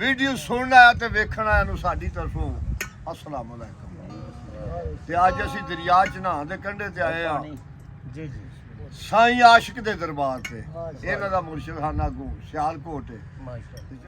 Video ਸੁਣਨਾ ਤੇ ਵੇਖਣਾ ਇਹਨੂੰ ਸਾਡੀ ਤਰਫੋਂ अस्सलाम वालेकुम। ते अज असी दरिया च नहां दे कंढे ते आए हां जी जी साईं आशिक दे दरबार ते इन्हां दा मुर्शिदखाना अगों सियालकोट है माशाअल्लाह।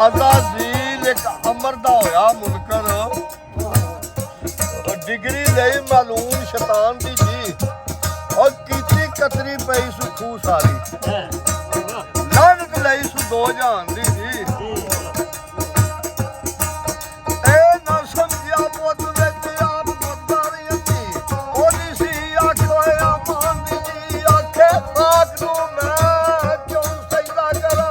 अज़ाज़ील एक अमर दा होया मुनकर डिग्री लई मालूम शैतान दी जी और कीती कतरी पई सु खूह सारी लानत लई सु दो जहान दी जी ए ना समझिया पुत विच आप पुतारी अती ओदी सी आखो अमान दी जी आखे खाक नू मैं क्यों सजदा करा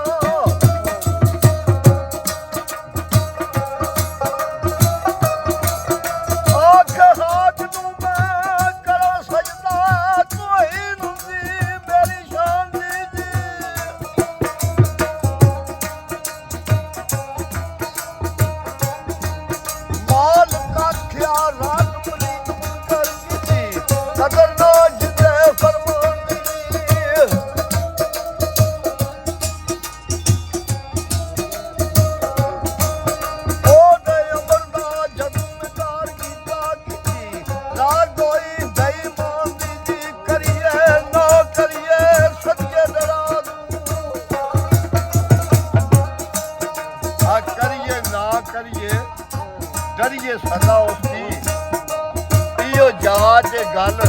डरिए सदा उसकी इहो जाच गल